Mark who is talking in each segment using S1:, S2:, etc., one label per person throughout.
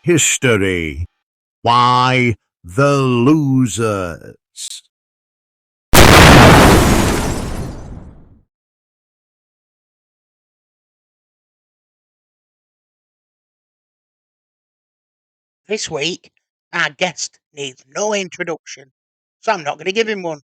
S1: history. Why the losers?
S2: This week, our guest needs no introduction, so I'm not going to give him one.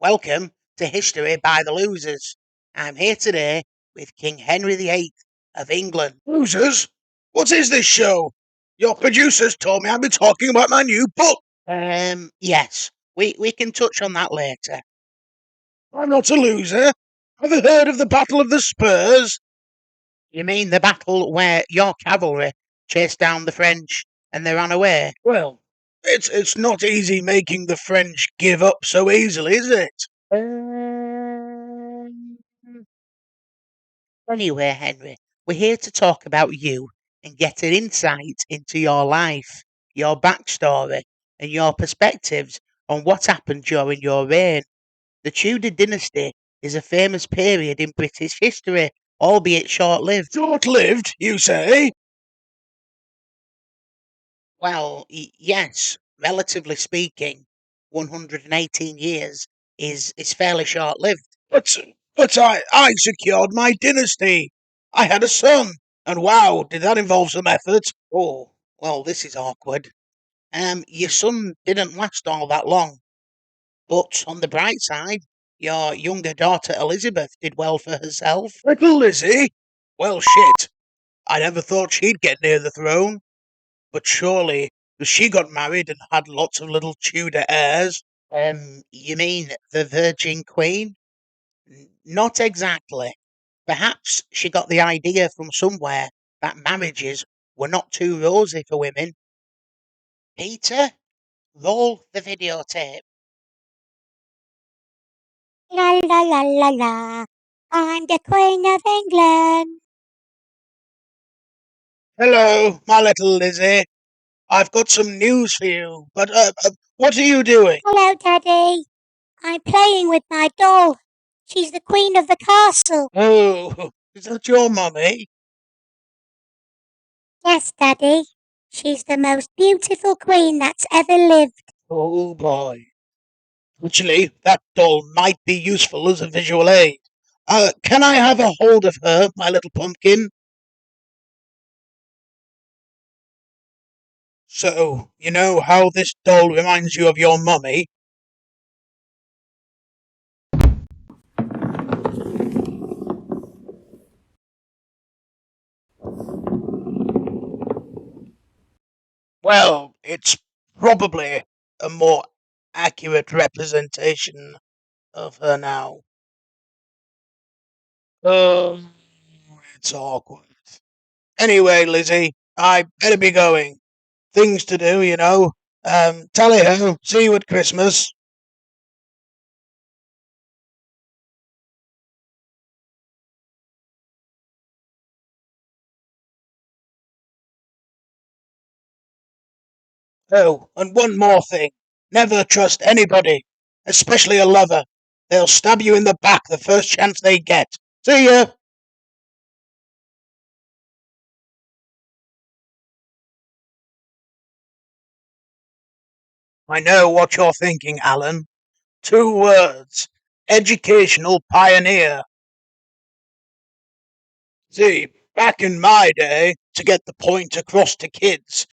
S2: Welcome to History by the Losers. I'm here today with King Henry VIII of England.
S3: Losers? What is this show? Your producers told me I'd be talking about my new book.
S2: Yes, we can touch on that later.
S3: I'm not a loser. Have you heard of the Battle of the Spurs?
S2: You mean the battle where your cavalry chased down the French and they ran away?
S3: Well, it's not easy making the French give up so easily, is it?
S2: Anyway, Henry, we're here to talk about you and get an insight into your life, your backstory, and your perspectives on what happened during your reign. The Tudor dynasty is a famous period in British history, albeit short-lived.
S3: Short-lived, you say?
S2: Well, yes, relatively speaking, 118 years is fairly short-lived.
S3: But I secured my dynasty. I had a son. And wow, did that involve some effort?
S2: Oh, well, this is awkward. Your son didn't last all that long, but on the bright side, your younger daughter Elizabeth did well for herself.
S3: Little Lizzie? Well, shit. I never thought she'd get near the throne. But surely, she got married and had lots of little Tudor heirs.
S2: You mean the Virgin Queen? Not exactly. Perhaps she got the idea from somewhere that marriages were not too rosy for women. Peter, roll the videotape.
S4: La la la la la. I'm the Queen of England.
S3: Hello, my little Lizzie. I've got some news for you. But, what are you doing?
S4: Hello, Daddy. I'm playing with my doll. She's the Queen of the castle.
S3: Oh, is that your mummy?
S4: Yes, Daddy. She's the most beautiful queen that's ever lived.
S3: Oh, boy. Actually, that doll might be useful as a visual aid. Can I have a hold of her, my little pumpkin? So, you know how this doll reminds you of your mummy? Well, it's probably a more accurate representation of her now. It's awkward. Anyway, Lizzie, I better be going. Things to do, you know. Tally-ho, see you at Christmas. Oh, and one more thing. Never trust anybody, especially a lover. They'll stab you in the back the first chance they get. See ya! I know what you're thinking, Alan. 2 words. Educational pioneer. See, back in my day, to get the point across to kids,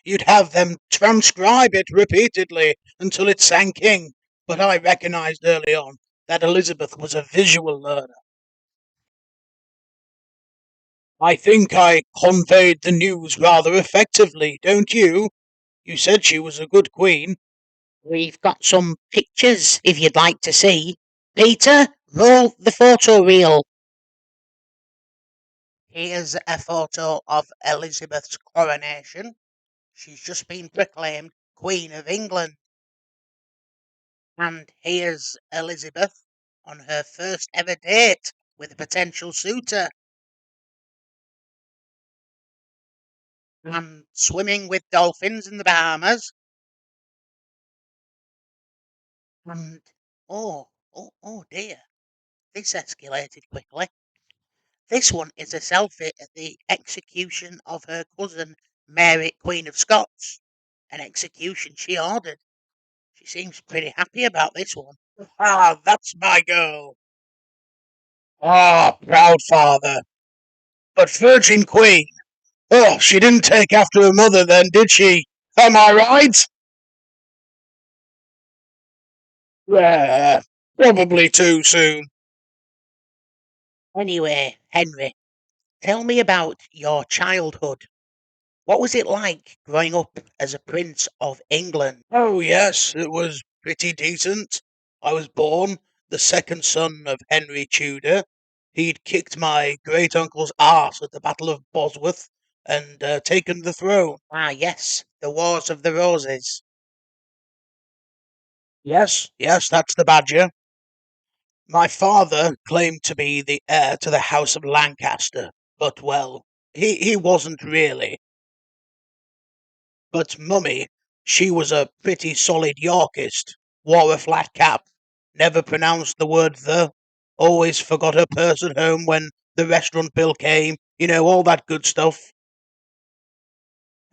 S3: you'd have them transcribe it repeatedly until it sank in. But I recognized early on that Elizabeth was a visual learner. I think I conveyed the news rather effectively, don't you? You said she was a good queen.
S2: We've got some pictures if you'd like to see. Peter, roll the photo reel. Here's a photo of Elizabeth's coronation. She's just been proclaimed Queen of England. And here's Elizabeth on her first ever date with a potential suitor. And swimming with dolphins in the Bahamas. And oh dear, this escalated quickly. This one is a selfie at the execution of her cousin Mary, Queen of Scots. An execution she ordered. She seems pretty happy about this one.
S3: Ah, that's my girl. Ah, proud father. But Virgin Queen. Oh, she didn't take after her mother then, did she? Am I right? Yeah, probably too soon.
S2: Anyway, Henry, tell me about your childhood. What was it like growing up as a Prince of England?
S3: Oh, yes, it was pretty decent. I was born the second son of Henry Tudor. He'd kicked my great uncle's arse at the Battle of Bosworth and taken the throne.
S2: Ah, yes, the Wars of the Roses.
S3: Yes, that's the badger. My father claimed to be the heir to the House of Lancaster, but, well, he wasn't really. But Mummy, she was a pretty solid Yorkist, wore a flat cap, never pronounced the word the, always forgot her purse at home when the restaurant bill came, all that good stuff.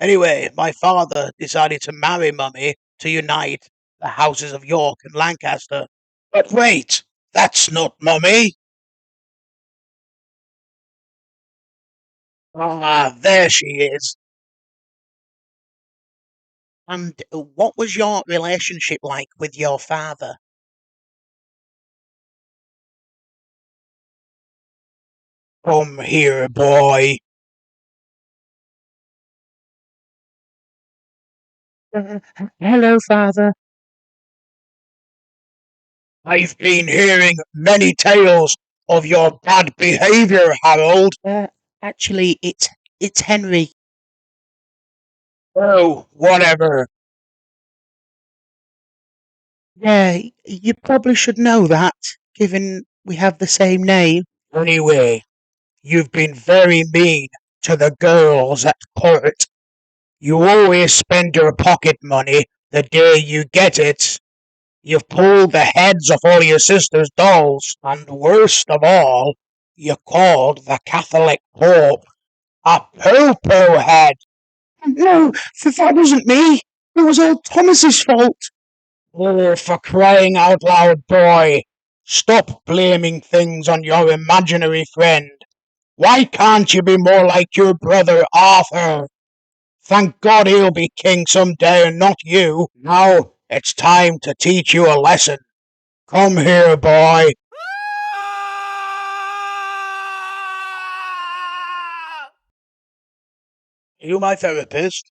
S3: Anyway, my father decided to marry Mummy to unite the houses of York and Lancaster. But wait, that's not Mummy. Ah, there she is.
S2: And what was your relationship like with your father?
S3: Come here, boy.
S2: Hello, father.
S3: I've been hearing many tales of your bad behaviour, Harold.
S2: Actually, it's Henry.
S3: Oh, whatever.
S2: Yeah, you probably should know that, given we have the same name.
S3: Anyway, you've been very mean to the girls at court. You always spend your pocket money the day you get it. You've pulled the heads off all your sister's dolls, and worst of all, you called the Catholic Pope a poo-poo head.
S2: No, that wasn't me. It was all Thomas's fault.
S3: Oh, for crying out loud, boy. Stop blaming things on your imaginary friend. Why can't you be more like your brother Arthur? Thank God he'll be king some day and not you. Now it's time to teach you a lesson. Come here, boy. Are you my therapist?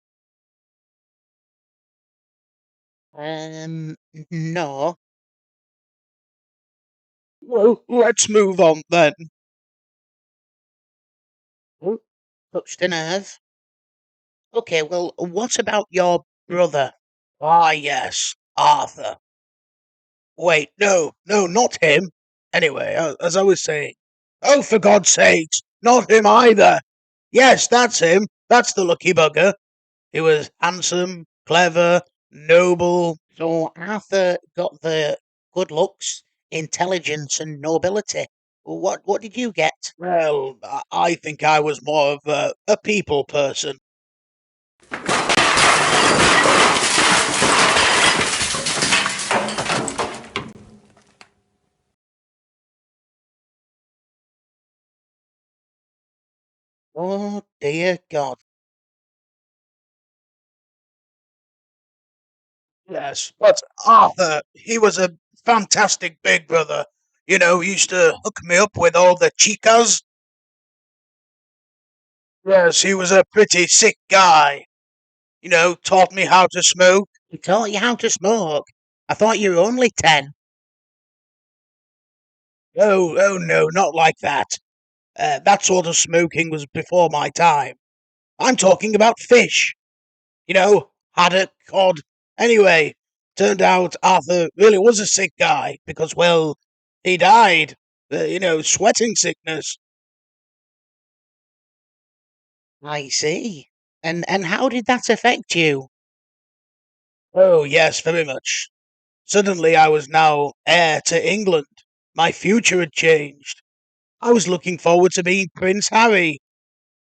S2: No.
S3: Well, let's move on then.
S2: Oh, touched a nerve. Okay, well, what about your brother?
S3: Ah, yes, Arthur. Wait, no, not him. Anyway, as I was saying. Oh, for God's sakes, not him either. Yes, that's him. That's the lucky bugger. He was handsome, clever, noble.
S2: So Arthur got the good looks, intelligence, and nobility. What did you get?
S3: Well, I think I was more of a people person.
S2: Oh dear God.
S3: Yes, but Arthur, he was a fantastic big brother. He used to hook me up with all the chicas. Yes, he was a pretty sick guy. Taught me how to smoke.
S2: He taught you how to smoke. I thought you were only 10.
S3: Oh no, not like that. That sort of smoking was before my time. I'm talking about fish. Haddock, cod. Anyway, turned out Arthur really was a sick guy because, well, he died. Sweating sickness.
S2: I see. And how did that affect you?
S3: Oh, yes, very much. Suddenly I was now heir to England. My future had changed. I was looking forward to being Prince Harry.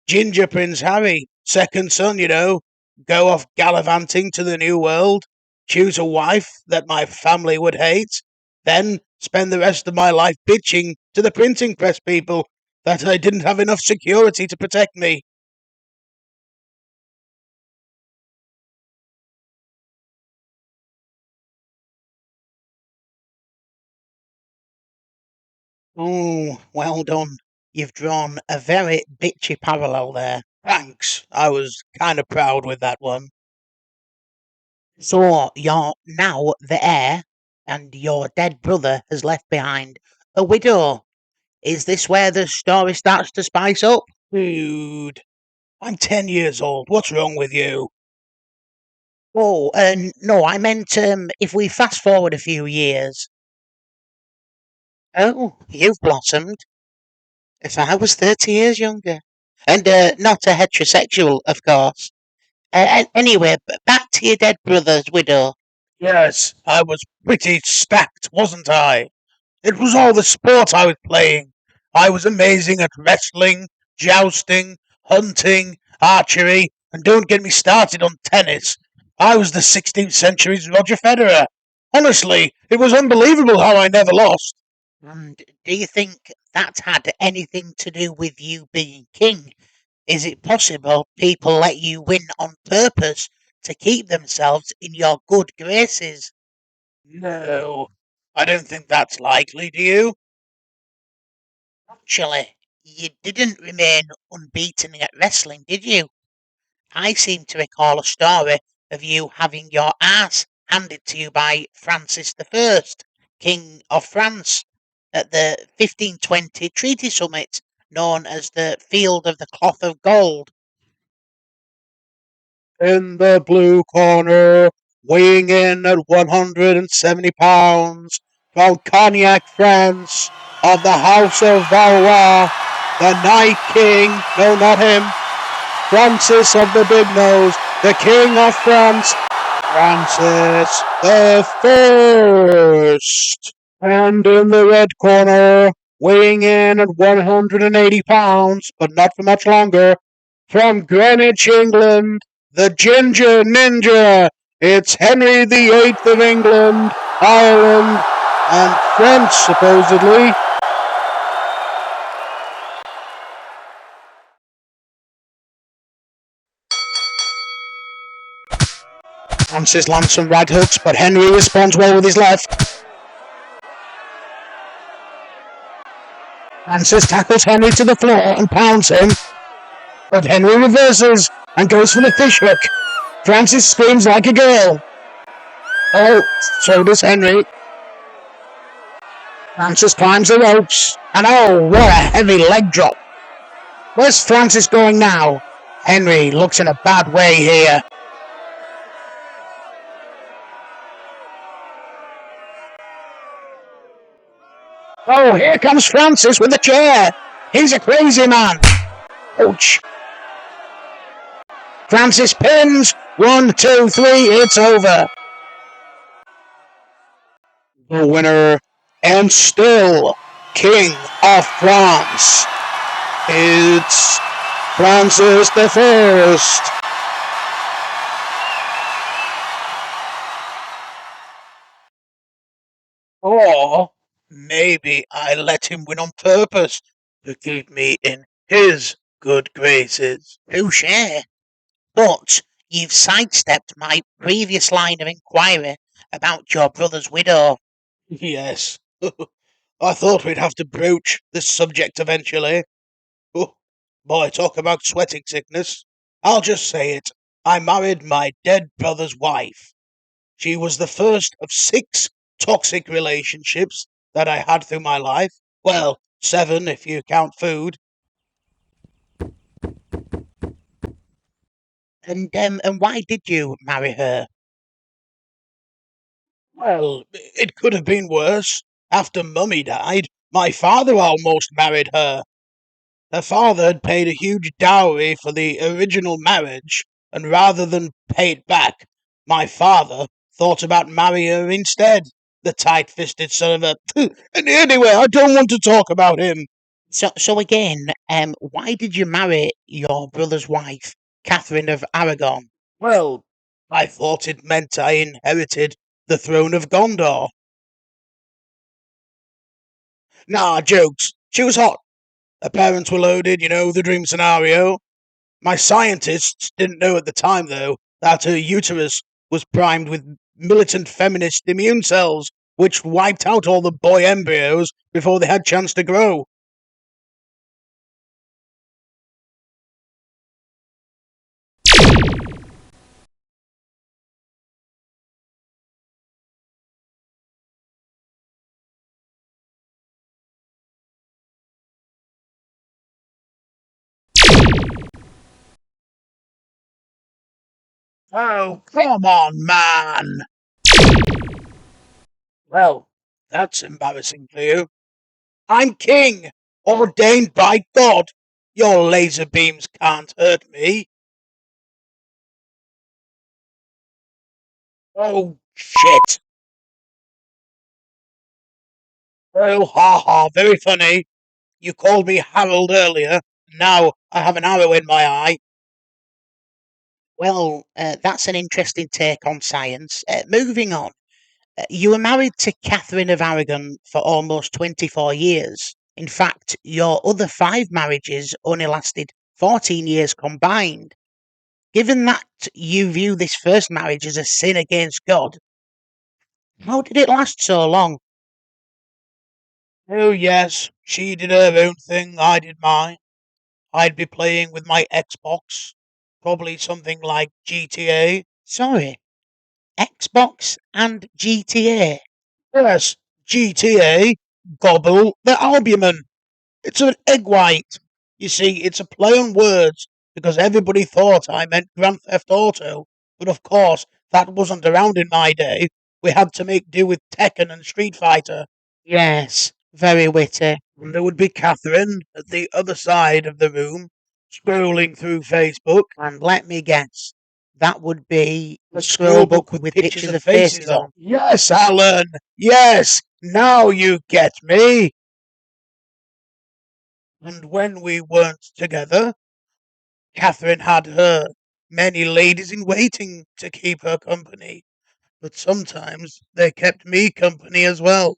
S3: Ginger Prince Harry, second son, go off gallivanting to the New World, choose a wife that my family would hate, then spend the rest of my life bitching to the printing press people that I didn't have enough security to protect me.
S2: Oh, well done. You've drawn a very bitchy parallel there.
S3: Thanks, I was kind of proud with that one.
S2: So you're now the heir, and your dead brother has left behind a widow. Is this where the story starts to spice up?
S3: Dude, I'm 10 years old. What's wrong with you?
S2: Oh, no, I meant if we fast forward a few years. Oh, you've blossomed. If I was 30 years younger. And not a heterosexual, of course. Anyway, back to your dead brother's widow.
S3: Yes, I was pretty stacked, wasn't I? It was all the sport I was playing. I was amazing at wrestling, jousting, hunting, archery, and don't get me started on tennis. I was the 16th century's Roger Federer. Honestly, it was unbelievable how I never lost.
S2: And do you think that had anything to do with you being king? Is it possible people let you win on purpose to keep themselves in your good graces?
S3: No, I don't think that's likely, do you?
S2: Actually, you didn't remain unbeaten at wrestling, did you? I seem to recall a story of you having your ass handed to you by Francis I, King of France, at the 1520 Treaty Summit, known as the Field of the Cloth of Gold.
S3: In the blue corner, weighing in at 170 pounds, from Cognac, France, of the House of Valois, the Night King, no, not him, Francis of the Big Nose, the King of France, Francis the First. And in the red corner, weighing in at 180 pounds, but not for much longer, from Greenwich, England, the Ginger Ninja. It's Henry VIII of England, Ireland, and France, supposedly. Francis lands some right hooks, but Henry responds well with his left. Francis tackles Henry to the floor and pounds him, but Henry reverses and goes for the fish hook. Francis screams like a girl. Oh, so does Henry. Francis climbs the ropes, and oh, what a heavy leg drop. Where's Francis going now? Henry looks in a bad way here. Oh, here comes Francis with the chair. He's a crazy man. Ouch. Francis pins. 1, 2, 3, it's over. The winner, and still King of France, it's Francis the First. Or maybe I let him win on purpose to keep me in his good graces.
S2: Touché. But you've sidestepped my previous line of inquiry about your brother's widow.
S3: Yes. I thought we'd have to broach this subject eventually. Oh, boy, talk about sweating sickness. I'll just say it. I married my dead brother's wife. She was the first of 6 toxic relationships that I had through my life. Well, 7 if you count food.
S2: And why did you marry her?
S3: Well, it could have been worse. After Mummy died, my father almost married her. Her father had paid a huge dowry for the original marriage, and rather than pay it back, my father thought about marrying her instead. The tight-fisted son of a... Anyway, I don't want to talk about him.
S2: So again, why did you marry your brother's wife, Catherine of Aragon?
S3: Well, I thought it meant I inherited the throne of Gondor. Nah, jokes. She was hot. Her parents were loaded, the dream scenario. My scientists didn't know at the time, though, that her uterus was primed with militant feminist immune cells, which wiped out all the boy embryos before they had chance to grow. Oh, come on, man! Well, that's embarrassing for you. I'm king, ordained by God. Your laser beams can't hurt me. Oh, shit. Oh, ha ha, very funny. You called me Harold earlier. Now I have an arrow in my eye.
S2: Well, that's an interesting take on science. Moving on. You were married to Catherine of Aragon for almost 24 years. In fact, your other 5 marriages only lasted 14 years combined. Given that you view this first marriage as a sin against God, how did it last so long?
S3: Oh, yes, she did her own thing, I did mine. I'd be playing with my Xbox, probably something like GTA.
S2: Sorry, Xbox and GTA.
S3: Yes, GTA, gobble the albumin. It's an egg white. You see, it's a play on words because everybody thought I meant Grand Theft Auto, but of course that wasn't around in my day. We had to make do with Tekken and Street Fighter.
S2: Yes, very witty.
S3: And there would be Catherine at the other side of the room, scrolling through Facebook.
S2: And let me guess, that would be
S3: A
S2: a scroll book with
S3: pictures
S2: pictures
S3: of
S2: of faces on.
S3: Yes, Alan. Yes. Now you get me. And when we weren't together, Catherine had her many ladies in waiting to keep her company. But sometimes they kept me company as well,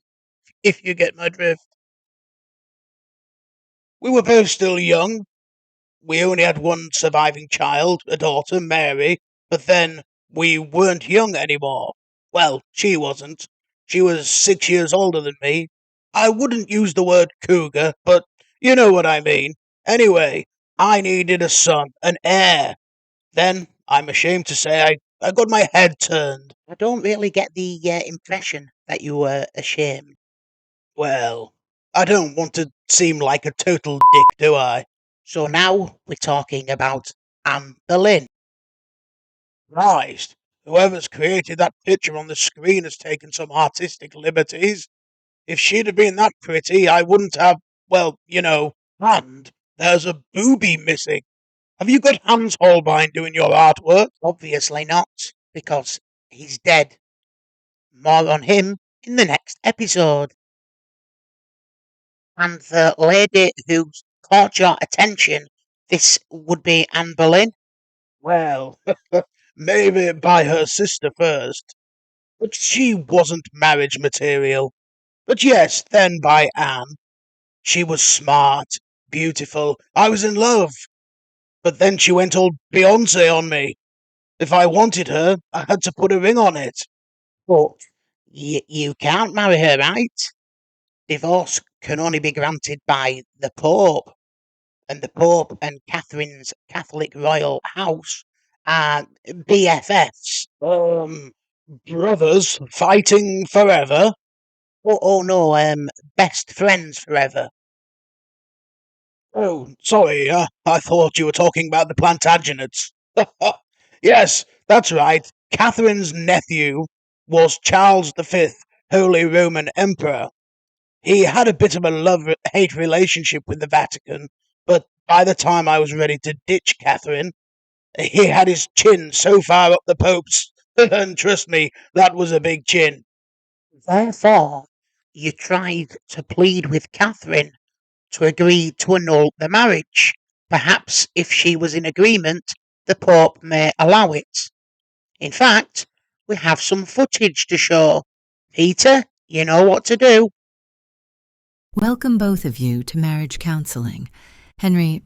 S3: if you get my drift. We were both still young. We only had one surviving child, a daughter, Mary, but then we weren't young anymore. Well, she wasn't. She was 6 years older than me. I wouldn't use the word cougar, but you know what I mean. Anyway, I needed a son, an heir. Then, I'm ashamed to say, I got my head turned.
S2: I don't really get the impression that you were ashamed.
S3: Well, I don't want to seem like a total dick, do I?
S2: So now we're talking about Anne Boleyn.
S3: Christ, whoever's created that picture on the screen has taken some artistic liberties. If she'd have been that pretty, I wouldn't have, well, and there's a boobie missing. Have you got Hans Holbein doing your artwork?
S2: Obviously not, because he's dead. More on him in the next episode. And the lady who's caught your attention, this would be Anne Boleyn.
S3: Well, maybe by her sister first. But she wasn't marriage material. But yes, then by Anne. She was smart, beautiful. I was in love. But then she went all Beyonce on me. If I wanted her, I had to put a ring on it.
S2: But you can't marry her, right? Divorce can only be granted by the Pope. And the Pope and Catherine's Catholic royal house are BFFs.
S3: Brothers fighting forever?
S2: Oh no, best friends forever.
S3: Oh, sorry, I thought you were talking about the Plantagenets. Yes, that's right. Catherine's nephew was Charles V, Holy Roman Emperor. He had a bit of a love-hate relationship with the Vatican, but by the time I was ready to ditch Catherine, he had his chin so far up the Pope's, and trust me, that was a big chin.
S2: Therefore, you tried to plead with Catherine to agree to annul the marriage. Perhaps if she was in agreement, the Pope may allow it. In fact, we have some footage to show. Peter, you know what to do.
S5: Welcome both of you to marriage counseling. Henry,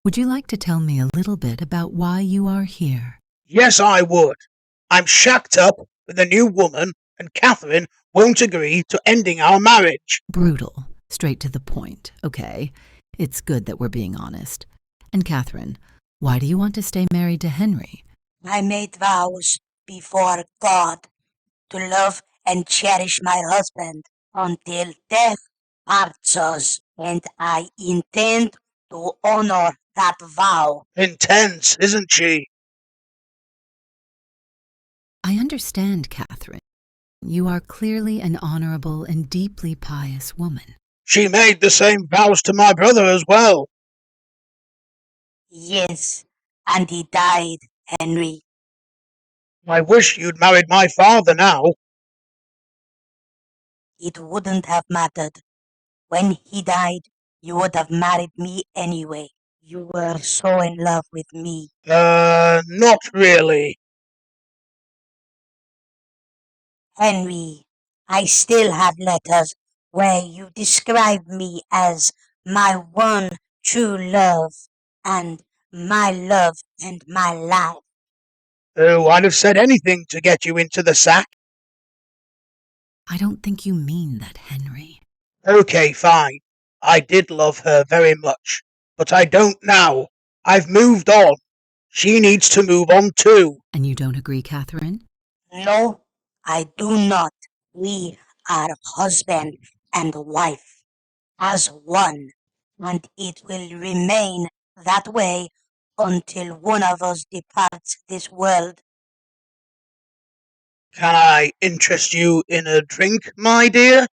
S5: would you like to tell me a little bit about why you are here?
S3: Yes, I would. I'm shacked up with a new woman, and Catherine won't agree to ending our marriage.
S5: Brutal. Straight to the point. Okay. It's good that we're being honest. And Catherine, why do you want to stay married to Henry?
S6: I made vows before God to love and cherish my husband until death parts us, and I intend to honor that vow.
S3: Intense, isn't she?
S5: I understand, Catherine. You are clearly an honorable and deeply pious woman.
S3: She made the same vows to my brother as well.
S6: Yes, and he died, Henry.
S3: I wish you'd married my father now.
S6: It wouldn't have mattered. When he died, you would have married me anyway. You were so in love with me.
S3: Not really.
S6: Henry, I still have letters where you describe me as my one true love and my love and my life.
S3: Oh, I'd have said anything to get you into the sack.
S5: I don't think you mean that, Henry.
S3: Okay, fine. I did love her very much, but I don't now. I've moved on. She needs to move on too.
S5: And you don't agree, Catherine?
S6: No, I do not. We are husband and wife as one, and it will remain that way until one of us departs this world.
S3: Can I interest you in a drink, my dear?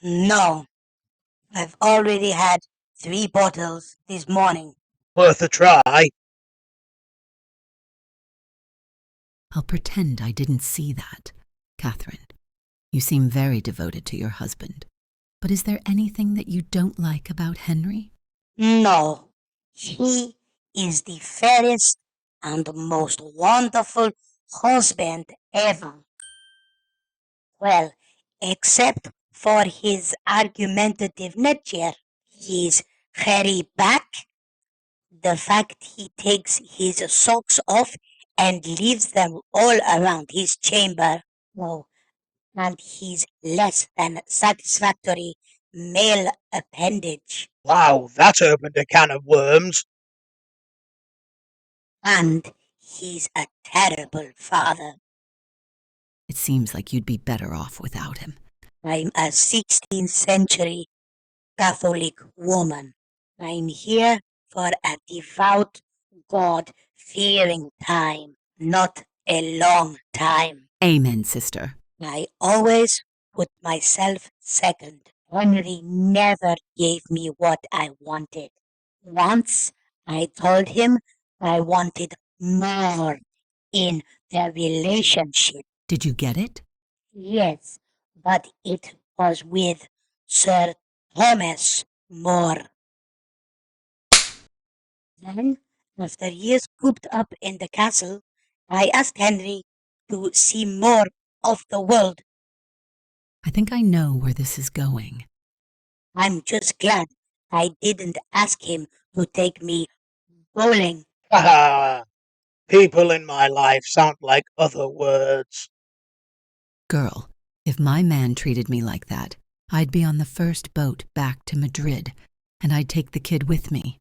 S6: No, I've already had 3 bottles this morning.
S3: Worth a try.
S5: I'll pretend I didn't see that. Catherine, you seem very devoted to your husband. But is there anything that you don't like about Henry?
S6: No, he is the fairest and most wonderful husband ever. Well, except for his argumentative nature, his hairy back, the fact he takes his socks off and leaves them all around his chamber, oh, and his less than satisfactory male appendage.
S3: Wow, that opened a can of worms.
S6: And he's a terrible father.
S5: It seems like you'd be better off without him.
S6: I'm a 16th century Catholic woman. I'm here for a devout, God-fearing time, not a long time.
S5: Amen, sister.
S6: I always put myself second. Henry never gave me what I wanted. Once I told him I wanted more in the relationship.
S5: Did you get it?
S6: Yes, but it was with Sir Thomas More. Then, after years cooped up in the castle, I asked Henry to see more of the world.
S5: I think I know where this is going.
S6: I'm just glad I didn't ask him to take me bowling.
S3: Haha. People in my life sound like other words.
S5: Girl, if my man treated me like that, I'd be on the first boat back to Madrid, and I'd take the kid with me.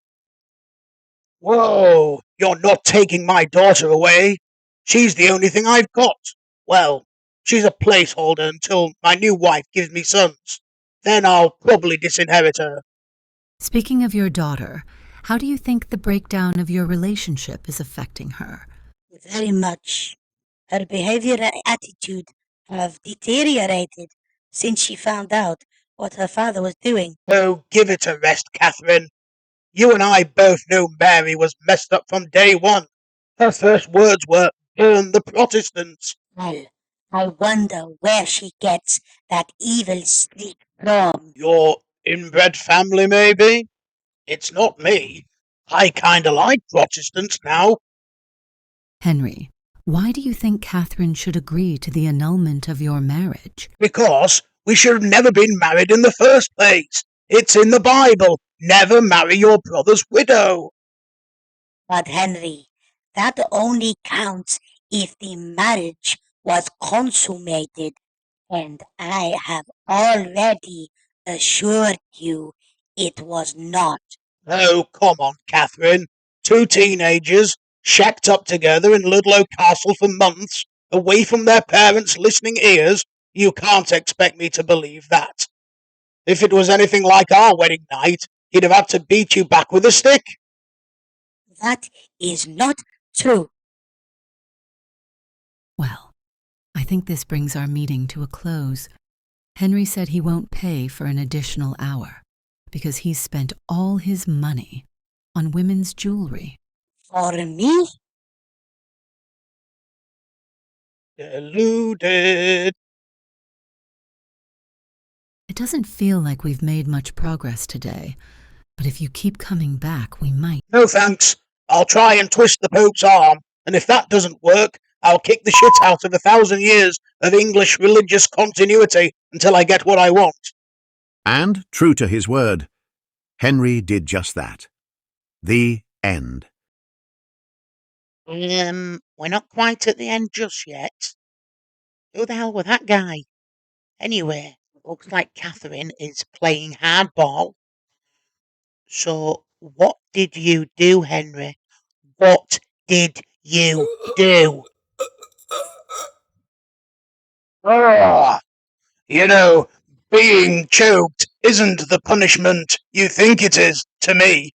S3: Whoa, you're not taking my daughter away. She's the only thing I've got. Well, she's a placeholder until my new wife gives me sons. Then I'll probably disinherit her.
S5: Speaking of your daughter, how do you think the breakdown of your relationship is affecting her?
S6: Very much. Her behavior and attitude have deteriorated since she found out what her father was doing.
S3: Oh, give it a rest, Catherine. You and I both know Mary was messed up from day one. Her first words were, "Burn the Protestants."
S6: Well, I wonder where she gets that evil streak from.
S3: You're inbred family, maybe? It's not me. I kinda like Protestants now.
S5: Henry, why do you think Catherine should agree to the annulment of your marriage?
S3: Because we should have never been married in the first place. It's in the Bible. Never marry your brother's widow.
S6: But Henry, that only counts if the marriage was consummated, and I have already assured you it was not.
S3: Oh, come on, Catherine. Two teenagers, shacked up together in Ludlow Castle for months, away from their parents' listening ears. You can't expect me to believe that. If it was anything like our wedding night, he'd have had to beat you back with a stick.
S6: That is not true.
S5: Well, I think this brings our meeting to a close. Henry said he won't pay for an additional hour because he's spent all his money on women's jewelry.
S6: For me?
S3: Deluded.
S5: It doesn't feel like we've made much progress today, but if you keep coming back, we might.
S3: No thanks. I'll try and twist the Pope's arm, and if that doesn't work, I'll kick the shit out of 1,000 years of English religious continuity until I get what I want.
S1: And, true to his word, Henry did just that. The end.
S2: We're not quite at the end just yet. Who the hell was that guy? Anyway, looks like Catherine is playing hardball. So, what did you do, Henry? What did you do?
S3: You know, being choked isn't the punishment you think it is to me.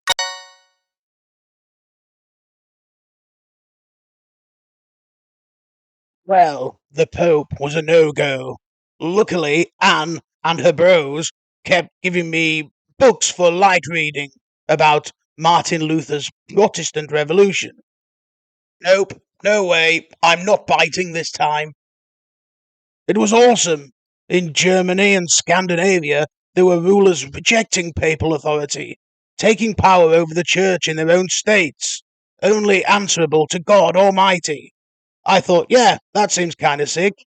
S3: Well, the Pope was a no-go. Luckily, Anne and her bros kept giving me books for light reading about Martin Luther's Protestant Revolution. Nope, no way, I'm not biting this time. It was awesome. In Germany and Scandinavia, there were rulers rejecting papal authority, taking power over the church in their own states, only answerable to God Almighty. I thought, yeah, that seems kind of sick.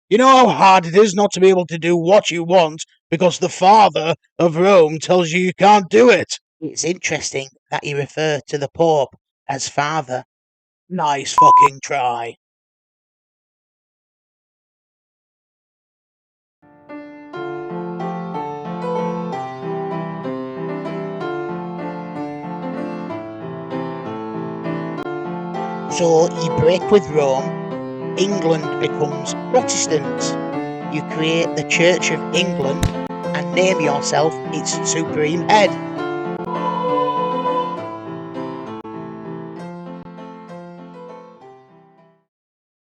S3: You know how hard it is not to be able to do what you want because the father of Rome tells you can't do it.
S2: It's interesting that you refer to the Pope as father.
S3: Nice fucking try.
S2: So you break with Rome, England becomes Protestant. You create the Church of England and name yourself its supreme head.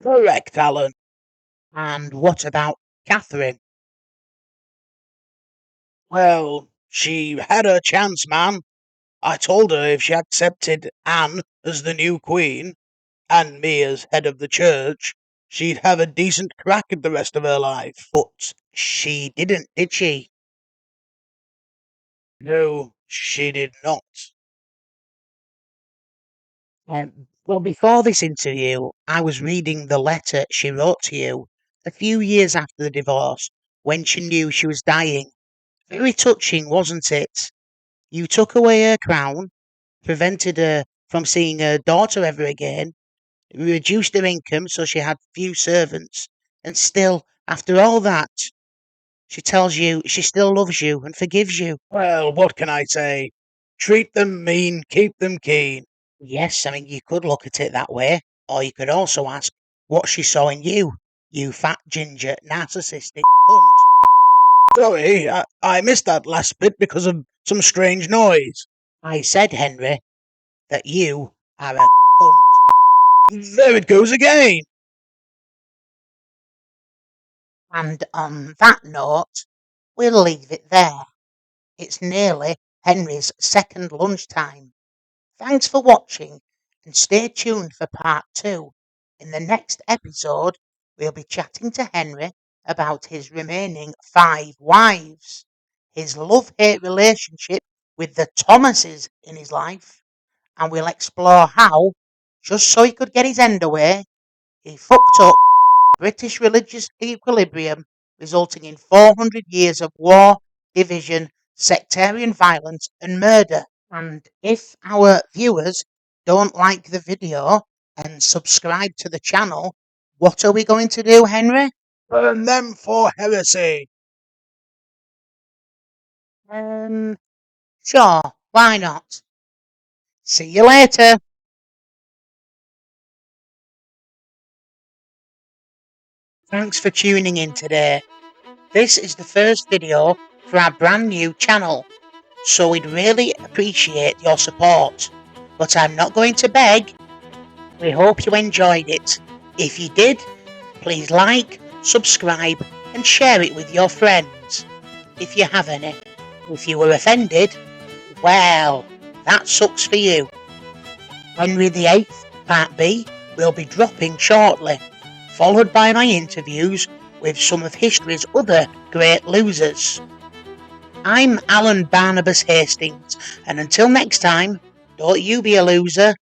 S3: Correct, Alan.
S2: And what about Catherine?
S3: Well, she had her chance, man. I told her if she accepted Anne as the new queen, and me as head of the church, she'd have a decent crack at the rest of her life.
S2: But she didn't, did she?
S3: No, she did not.
S2: Well, before this interview, I was reading the letter she wrote to you a few years after the divorce when she knew she was dying. Very touching, wasn't it? You took away her crown, prevented her from seeing her daughter ever again, reduced her income so she had few servants, and still, after all that, she tells you she still loves you and forgives you.
S3: Well, what can I say? Treat them mean, keep them keen.
S2: Yes, I mean, you could look at it that way, or you could also ask what she saw in you, you fat, ginger, narcissistic cunt.
S3: Sorry, I missed that last bit because of some strange noise.
S2: I said, Henry, that you are a cunt.
S3: There it goes again.
S2: And on that note, we'll leave it there. It's nearly Henry's second lunchtime. Thanks for watching and stay tuned for part 2. In the next episode, we'll be chatting to Henry about his remaining 5 wives. his love-hate relationship with the Thomases in his life, and we'll explore how, just so he could get his end away, he fucked up British religious equilibrium, resulting in 400 years of war, division, sectarian violence and murder. And if our viewers don't like the video and subscribe to the channel, what are we going to do, Henry?
S3: Burn them for heresy.
S2: Sure, why not? See you later. Thanks for tuning in today. This is the first video for our brand new channel, so we'd really appreciate your support. But I'm not going to beg. We hope you enjoyed it. If you did, please like, subscribe and share it with your friends, if you have any. If you were offended, well, that sucks for you. Henry VIII Part B will be dropping shortly, followed by my interviews with some of history's other great losers. I'm Alan Barnabas Hastings, and until next time, don't you be a loser.